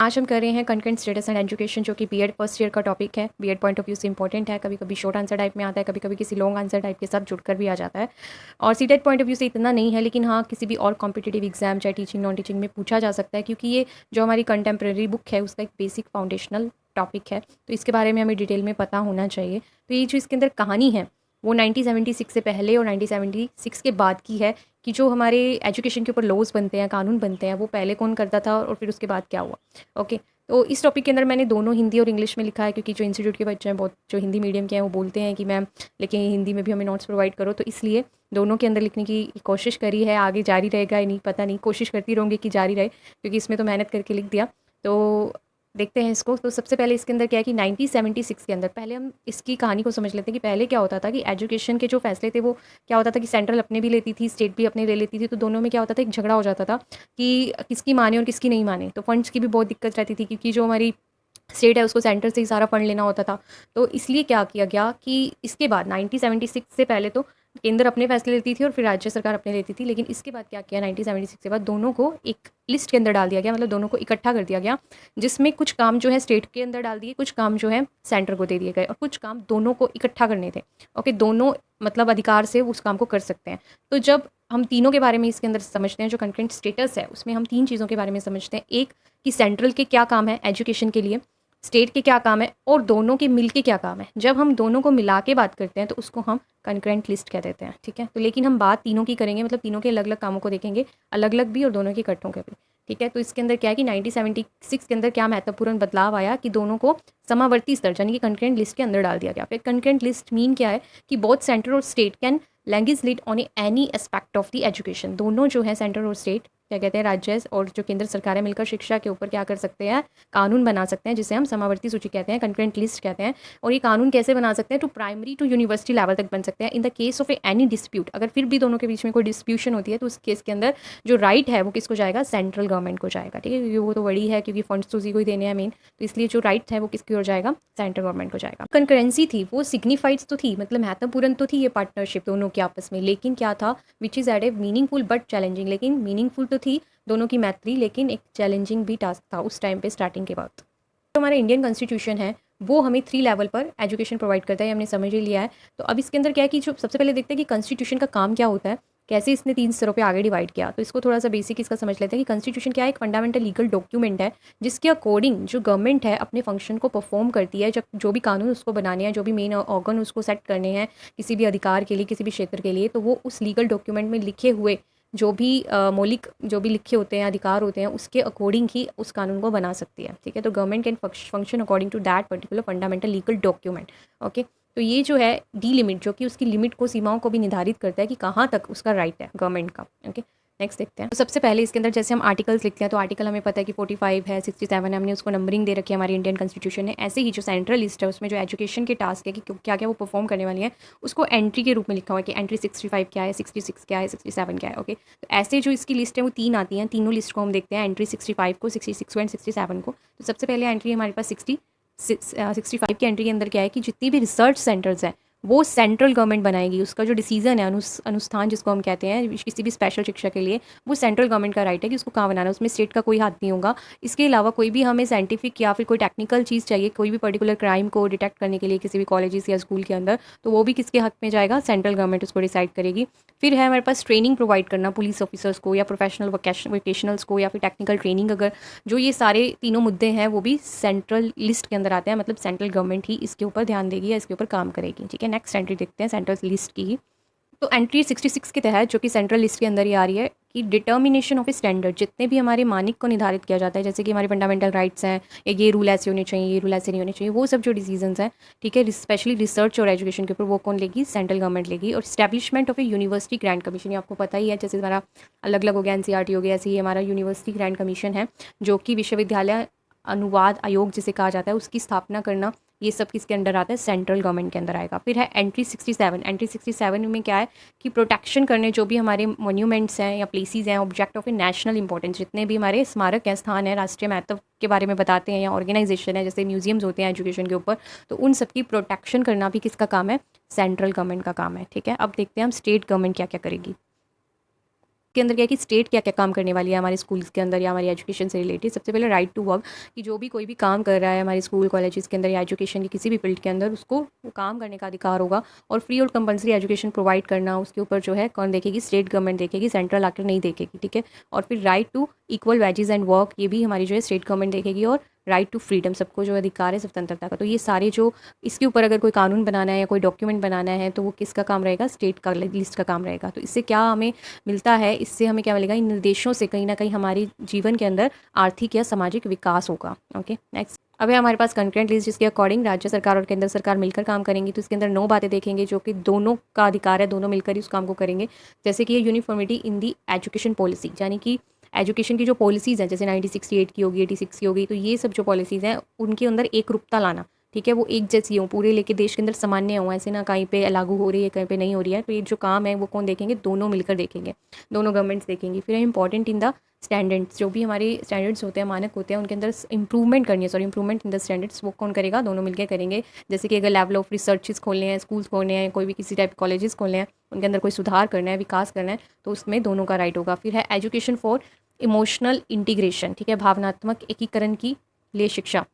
आज हम कर रहे हैं कंटेंट स्टेटस एंड एजुकेशन, जो कि बीएड फर्स्ट ईयर का टॉपिक है। बीएड पॉइंट ऑफ व्यू से इंपॉर्टेंट है, कभी कभी शॉर्ट आंसर टाइप में आता है, कभी कभी किसी लॉन्ग आंसर टाइप के साथ जुड़कर भी आ जाता है। और सीटेट पॉइंट ऑफ व्यू से इतना नहीं है, लेकिन हाँ किसी भी और कॉम्पिटिटिव एग्जाम चाहे टीचिंग नॉन टीचिंग में पूछा जा सकता है, क्योंकि ये जो हमारी कंटेम्प्रेरी बुक है उसका एक बेसिक फाउंडेशनल टॉपिक है, तो इसके बारे में हमें डिटेल में पता होना चाहिए। तो ये जो इसके अंदर कहानी है वो 1976 से पहले और 1976 के बाद की है, कि जो हमारे एजुकेशन के ऊपर लॉज बनते हैं, कानून बनते हैं, वो पहले कौन करता था और फिर उसके बाद क्या हुआ। ओके, तो इस टॉपिक के अंदर मैंने दोनों हिंदी और इंग्लिश में लिखा है, क्योंकि जो इंस्टीट्यूट के बच्चे हैं बहुत जो हिंदी मीडियम के हैं वो बोलते हैं कि मैम लेकिन हिंदी में भी हमें नोट्स प्रोवाइड करो, तो इसलिए दोनों के अंदर लिखने की कोशिश करी है। आगे जारी रहेगा या नहीं पता नहीं, कोशिश करती रहूँगी कि जारी रहे, क्योंकि इसमें तो मेहनत करके लिख दिया। तो देखते हैं इसको। तो सबसे पहले इसके अंदर क्या है कि 1976 के अंदर पहले हम इसकी कहानी को समझ लेते हैं कि पहले क्या होता था कि एजुकेशन के जो फैसले थे वो क्या होता था कि सेंट्रल अपने भी लेती थी, स्टेट भी अपने ले लेती थी, तो दोनों में क्या होता था, एक झगड़ा हो जाता था कि किसकी माने और किसकी नहीं माने। तो फंड्स की भी बहुत दिक्कत रहती थी, क्योंकि जो हमारी स्टेट है उसको सेंटर से ही सारा फंड लेना होता था। तो इसलिए क्या किया गया कि इसके बाद 1976 से पहले तो केंद्र अपने फैसले लेती थी और फिर राज्य सरकार अपने लेती थी, लेकिन इसके बाद क्या किया, 1976 के बाद दोनों को एक लिस्ट के अंदर डाल दिया गया, मतलब दोनों को इकट्ठा कर दिया गया, जिसमें कुछ काम जो है स्टेट के अंदर डाल दिए, कुछ काम जो है सेंटर को दे दिए गए, और कुछ काम दोनों को इकट्ठा करने थे। ओके, दोनों मतलब अधिकार से उस काम को कर सकते हैं। तो जब हम तीनों के बारे में इसके अंदर समझते हैं, जो कंटेंट स्टेटस है उसमें हम तीन चीज़ों के बारे में समझते हैं। एक कि सेंट्रल के क्या काम है एजुकेशन के लिए, स्टेट के क्या काम है, और दोनों के मिल के क्या काम है। जब हम दोनों को मिला के बात करते हैं तो उसको हम कंकरेंट लिस्ट कह देते हैं। ठीक है, तो लेकिन हम बात तीनों की करेंगे, मतलब तीनों के अलग अलग कामों को देखेंगे, अलग अलग भी और दोनों के इकट्ठों के भी। ठीक है, तो इसके अंदर क्या है कि 1976 के अंदर क्या महत्वपूर्ण बदलाव आया कि दोनों को समावर्ती स्तर यानी कि कंकरेंट लिस्ट के अंदर डाल दिया गया। फिर कंकरेंट लिस्ट मीन क्या है कि बोथ सेंटर और state can legislate on any aspect of the education. दोनों जो है सेंटर और स्टेट क्या कहते हैं, राज्य और जो केंद्र सरकार है मिलकर शिक्षा के ऊपर क्या कर सकते हैं, कानून बना सकते हैं, जिसे हम समावर्ती सूची कहते हैं, कंकरेंट लिस्ट कहते हैं। और ये कानून कैसे बना सकते हैं, to primary to university level तक बन सकते हैं। In the case of any dispute, अगर फिर भी दोनों के बीच में कोई डिस्प्यूशन होती है तो उस केस के अंदर जो राइट है वो किसको जाएगा, सेंट्रल गवर्नमेंट को जाएगा। ठीक है, क्योंकि वो तो बड़ी है, क्योंकि फंड्स तो उसी को ही देने हैं मेन, तो इसलिए जो राइट है वो किसकी ओर जाएगा, सेंट्रल गवर्नमेंट को जाएगा। कंकरेंसी थी वो सिग्निफाइड तो थी, मतलब महत्वपूर्ण तो थी ये पार्टनरशिप दोनों के आपस में, लेकिन क्या था, which is at a meaningful but challenging. लेकिन मीनिंगफुल तो थी दोनों की मैत्री, लेकिन एक चैलेंजिंग भी टास्क था उस टाइम पे स्टार्टिंग के बाद। जो हमारा इंडियन कॉन्स्टिट्यूशन है वो हमें 3 लेवल पर एजुकेशन प्रोवाइड करता है, हमने समझ ही लिया है। तो अब इसके अंदर क्या है कि जो सबसे पहले देखते हैं कि कॉन्स्टिट्यूशन का काम क्या होता है, कैसे इसने 3 स्तरों पे आगे डिवाइड किया। तो इसको थोड़ा सा बेसिक इसका समझ लेते हैं कि कॉन्स्टिट्यूशन क्या है, एक फंडामेंटल लीगल डॉक्यूमेंट है, जिसके अकॉर्डिंग जो गवर्नमेंट है अपने फंक्शन को परफॉर्म करती है। जब जो भी कानून उसको बनाने हैं, जो भी मेन ऑर्गन उसको सेट करने हैं किसी भी अधिकार के लिए, किसी भी क्षेत्र के लिए, तो वो उस लीगल डॉक्यूमेंट में लिखे हुए जो भी मौलिक जो भी लिखे होते हैं अधिकार होते हैं उसके अकॉर्डिंग ही उस कानून को बना सकती है। ठीक है, तो government can function according to that particular fundamental legal document. Okay, तो ये जो है डी लिमिट, जो कि उसकी लिमिट को, सीमाओं को भी निर्धारित करता है कि कहाँ तक उसका राइट है गवर्नमेंट का। ओके, नेक्स्ट देखते हैं। तो सबसे पहले इसके अंदर जैसे हम आर्टिकल्स लिखते हैं, तो आर्टिकल हमें पता है कि 45 है, 67 है, हमने उसको नंबरिंग दे रखी है हमारी इंडियन कॉन्स्टिट्यूशन ने। ऐसे ही जो सेंट्रल लिस्ट है उसमें जो एजुकेशन के टास्क है कि क्या क्या वो परफॉर्म करने वाली है, उसको एंट्री के रूप में लिखा हुआ है कि एंट्री 65 क्या है, 66 क्या है, 67 क्या है। ओके, तो ऐसे जो इसकी लिस्ट है वो 3 आती हैं, तीनों लिस्ट को हम देखते हैं, एंट्री 65 को, 66 को एंड 67 को। तो सबसे पहले एंट्री हमारे पास 65 की एंट्री के अंदर क्या है कि जितनी भी रिसर्च सेंटर्स हैं वो सेंट्रल गवर्नमेंट बनाएगी। उसका जो डिसीजन है, अनुष्ठान जिसको हम कहते हैं किसी भी स्पेशल शिक्षा के लिए, वो सेंट्रल गवर्नमेंट का राइट है कि उसको कहाँ बनाना है, उसमें स्टेट का कोई हाथ नहीं होगा। इसके अलावा कोई भी हमें साइंटिफिक या फिर कोई टेक्निकल चीज़ चाहिए, कोई भी पर्टिकुलर क्राइम को डिटेक्ट करने के लिए किसी भी कॉलेजेस या स्कूल के अंदर, तो वो भी किसके हक में जाएगा, सेंट्रल गवर्नमेंट उसको डिसाइड करेगी। फिर है हमारे पास ट्रेनिंग प्रोवाइड करना पुलिस ऑफिसर्स को या प्रोफेशनल वोकेशनल्स को, या फिर टेक्निकल ट्रेनिंग, अगर जो ये सारे तीनों मुद्दे हैं वो भी सेंट्रल लिस्ट के अंदर आते हैं, मतलब सेंट्रल गवर्नमेंट ही इसके ऊपर ध्यान देगी या इसके ऊपर काम करेगी। ठीक है, नेक्स्ट एंट्री देखते हैं सेंट्रल लिस्ट की। तो एंट्री 66 के तहत, जो कि सेंट्रल लिस्ट के अंदर ही आ रही है, कि डिटर्मिनेशन ऑफ ए स्टैंडर्ड, जितने भी हमारे मानक को निर्धारित किया जाता है, जैसे कि हमारे फंडामेंटल राइट्स हैं, या ये रूल ऐसे होने चाहिए, ये रूल ऐसे नहीं होने चाहिए, वो सब जो डिसीजंस हैं, ठीक है, स्पेशली रिसर्च और एजुकेशन के ऊपर, वो कौन लेगी, सेंट्रल गवर्नमेंट लेगी। और establishment of A university grant commission, ये आपको पता ही है, जैसे हमारा अलग अलग हो गया एनसीईआरटी हो गया, ऐसे ही हमारा यूनिवर्सिटी ग्रांट कमीशन है, जो कि विश्वविद्यालय अनुवाद आयोग जिसे कहा जाता है, उसकी स्थापना करना, ये सब किसके अंडर आता है, सेंट्रल गवर्नमेंट के अंदर आएगा। फिर है एंट्री 67। एंट्री 67 में क्या है कि प्रोटेक्शन करने जो भी हमारे मोन्यूमेंट्स हैं या प्लेसेस हैं, object of A national importance, जितने भी हमारे स्मारक हैं, स्थान है, राष्ट्रीय महत्व के बारे में बताते हैं, या ऑर्गेनाइजेशन है, जैसे म्यूजियम्स होते हैं एजुकेशन के ऊपर, तो उन सब की प्रोटेक्शन करना भी किसका काम है, सेंट्रल गवर्नमेंट का काम है। ठीक है, अब देखते हैं हम स्टेट गवर्नमेंट क्या क्या करेगी। के अंदर क्या है कि स्टेट क्या क्या काम करने वाली है हमारे स्कूल्स के अंदर या हमारी एजुकेशन से रिलेटेड। सबसे पहले राइट टू वर्क, कि जो भी कोई भी काम कर रहा है हमारे स्कूल कॉलेजेस के अंदर या एजुकेशन के किसी भी फील्ड के अंदर, उसको वो काम करने का अधिकार होगा। और फ्री और कंपलसरी एजुकेशन प्रोवाइड करना, उसके ऊपर जो है कौन देखेगी, स्टेट गवर्नमेंट देखेगी, सेंट्रल आकर नहीं देखेगी, ठीक है। और फिर right to equal wages and work, ये भी हमारी जो है स्टेट गवर्नमेंट देखेगी। और राइट टू फ्रीडम, सबको जो अधिकार है स्वतंत्रता का। तो ये सारे जो इसके ऊपर अगर कोई कानून बनाना है या कोई डॉक्यूमेंट बनाना है तो वो किसका काम रहेगा, स्टेट का लिस्ट का काम रहेगा। तो इससे क्या हमें मिलता है, इससे हमें क्या मिलेगा, इन निर्देशों से कहीं ना कहीं हमारे जीवन के अंदर आर्थिक या सामाजिक विकास होगा। Okay, next. अब है हमारे पास कंकरेंट लिस्ट, जिसके अकॉर्डिंग राज्य सरकार और केंद्र सरकार मिलकर काम करेंगी। तो इसके अंदर 9 बातें देखेंगे जो कि दोनों का अधिकार है, दोनों मिलकर ही उस काम को करेंगे। जैसे कि ये यूनिफॉर्मिटी इन दी एजुकेशन पॉलिसी, यानी कि एजुकेशन की जो पॉलिसीज़ हैं, जैसे 1968 की होगी, 86 की होगी, तो ये सब जो पॉलिसीज़ हैं उनके अंदर एक रूपता लाना, ठीक है, वो एक जैसी हो, पूरे लेके देश के अंदर सामान्य हो, ऐसे ना कहीं पे लागू हो रही है कहीं पे नहीं हो रही है। तो ये जो काम है वो कौन देखेंगे, दोनों मिलकर देखेंगे, दोनों गवर्नमेंट्स देखेंगी। फिर इंपॉर्टेंट इन द स्टैंडर्ड्स, जो भी हमारे स्टैंडर्ड्स होते हैं, मानक होते हैं, उनके अंदर इंप्रूवमेंट करनी है, sorry improvement in the standards, वो कौन करेगा, दोनों मिलकर करेंगे। जैसे कि अगर लेवल ऑफ रिसर्चेस खोलने हैं, स्कूल्स खोलने हैं, कोई भी किसी टाइप कॉलेजेस खोलने हैं, उनके अंदर कोई सुधार करना है, विकास करना है, तो उसमें दोनों का राइट होगा। फिर है एजुकेशन फॉर इमोशनल इंटीग्रेशन, ठीक है, भावनात्मक एकीकरण की लिए शिक्षा,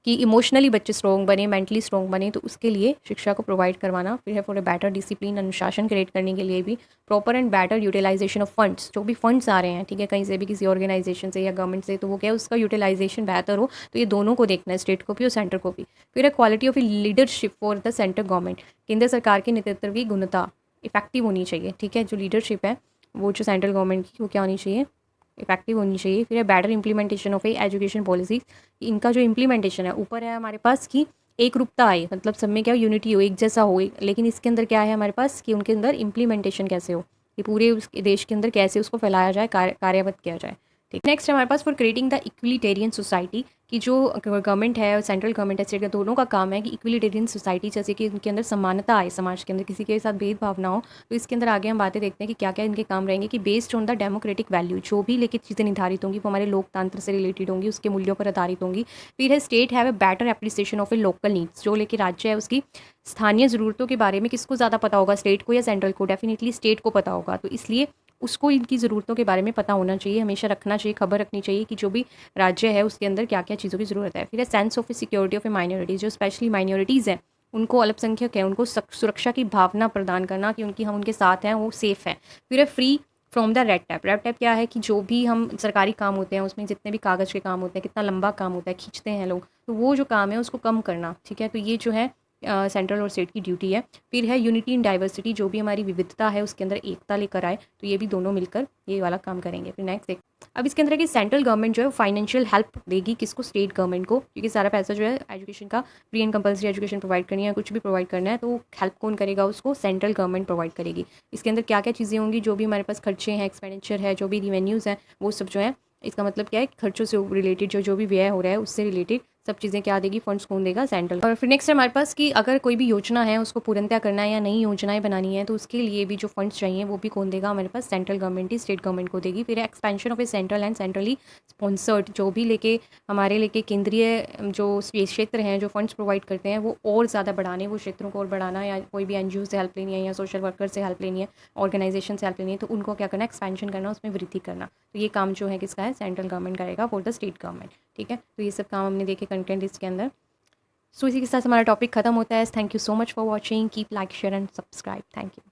कि इमोशनली बच्चे स्ट्रॉन्ग बने, मेंटली स्ट्रॉन्ग बने, तो उसके लिए शिक्षा को प्रोवाइड करवाना। फिर है फॉर ए बेटर डिसिप्लिन, अनुशासन क्रिएट करने के लिए भी। Proper and better utilisation of funds, जो भी फंड्स आ रहे हैं, ठीक है, कहीं से भी, किसी ऑर्गेनाइजेशन से या गवर्नमेंट से, तो वो क्या है, उसका यूटिलाइजेशन बेहतर हो। तो ये दोनों को देखना है, स्टेट को भी और सेंटर को भी। फिर है quality of leadership for the centre government, केंद्र सरकार के नेतृत्व की गुणवत्ता इफेक्टिव होनी चाहिए, ठीक है, जो लीडरशिप है वो जो सेंट्रल गवर्नमेंट की, वो क्या होनी चाहिए, इफेक्टिव होनी चाहिए। फिर है better implementation of A education policy, इनका जो इंप्लीमेंटेशन है, ऊपर है हमारे पास कि एक रूपता आए, मतलब सब में क्या हो, यूनिटी हो, एक जैसा हो, लेकिन इसके अंदर क्या है हमारे पास कि उनके अंदर इंप्लीमेंटेशन कैसे हो, कि पूरे उसके देश के अंदर कैसे उसको फैलाया जाए, कार्यान्वित किया जाए, ठीक। नेक्स्ट हमारे पास फॉर क्रिएटिंग द इक्विलिटेरियन सोसाइटी, कि जो गवर्नमेंट है, सेंट्रल गवर्नमेंट है, स्टेट का, दोनों का काम है कि इक्विलिटेरियन सोसाइटी, जैसे कि उनके अंदर समानता आए, समाज के अंदर किसी के साथ भेदभाव ना हो। तो इसके अंदर आगे हम बातें देखते हैं कि क्या क्या इनके काम रहेंगे, कि based on the democratic value, जो भी लेके चीज़ें निर्धारित होंगी वो हमारे लोकतंत्र से रिलेटेड होंगी, उसके मूल्यों पर आधारित होंगी। फिर है state have a better appreciation of A local needs, जो लेके राज्य है उसकी स्थानीय ज़रूरतों के बारे में किसको ज़्यादा पता होगा, स्टेट को या सेंट्रल को, डेफिनेटली स्टेट को पता होगा। तो इसलिए उसको इनकी ज़रूरतों के बारे में पता होना चाहिए, हमेशा रखना चाहिए, खबर रखनी चाहिए कि जो भी राज्य है उसके अंदर क्या क्या चीज़ों की ज़रूरत है। फिर है sense of security of A minorities, जो स्पेशली माइनॉरिटीज़ हैं, उनको, अल्पसंख्यक है, उनको सुरक्षा की भावना प्रदान करना, कि उनकी, हम उनके साथ हैं, वो सेफ़ है। फिर है free from the red tap, red tap क्या है, कि जो भी हम सरकारी काम होते हैं उसमें जितने भी कागज़ के काम होते हैं, कितना लंबा काम होता है, खींचते हैं लोग, तो वो जो काम है उसको कम करना, ठीक है। तो ये जो है सेंट्रल और स्टेट की ड्यूटी है। फिर है यूनिटी इन डाइवर्सिटी, जो भी हमारी विविधता है उसके अंदर एकता लेकर आए, तो ये भी दोनों मिलकर ये वाला काम करेंगे। फिर नेक्स्ट देख, अब इसके अंदर है कि सेंट्रल गवर्नमेंट जो है फाइनेंशियल हेल्प देगी किसको, स्टेट गवर्नमेंट को, क्योंकि सारा पैसा जो है एजुकेशन का, free and compulsory education provide करनी है, कुछ भी प्रोवाइड करना है, तो हेल्प कौन करेगा, उसको सेंट्रल गवर्नमेंट प्रोवाइड करेगी। इसके अंदर क्या क्या चीज़ें होंगी, जो भी हमारे पास खर्चे हैं, एक्सपेंडिचर है, जो भी रिवेन्यूज़ हैं, वो सब जो है, इसका मतलब क्या है, खर्चों से रिलेटेड जो भी व्यय हो रहा है उससे रिलेटेड सब चीज़ें क्या देगी, फंड्स कौन देगा, सेंट्रल। और फिर नेक्स्ट हमारे पास कि अगर कोई भी योजना है उसको पूर्णतः करना है या नई योजनाएं बनानी है, तो उसके लिए भी जो फंड्स चाहिए वो भी कौन देगा, हमारे पास सेंट्रल गवर्नमेंट ही स्टेट गवर्नमेंट को देगी। फिर expansion of A central and centrally sponsored, जो भी लेके हमारे लेके केंद्रीय जो क्षेत्र हैं जो फंड्स प्रोवाइड करते हैं, वो और ज़्यादा बढ़ाने, वो क्षेत्रों को और बढ़ाना, या कोई भी NGO से हेल्प लेनी है या सोशल वर्कर से हेल्प लेनी है, ऑर्गेनाइजेशन से हेल्प लेनी है, तो उनको क्या करना, एक्सपेंशन करना, उसमें वृद्धि करना। तो ये काम जो है किसका है, सेंट्रल गवर्नमेंट करेगा फॉर द स्टेट गवर्नमेंट, ठीक है। तो ये सब काम हमने देखे कंटेंट लिस्ट के अंदर। सो इसी के साथ हमारा टॉपिक खत्म होता है। Thank you so much for watching, keep like share and subscribe, thank you.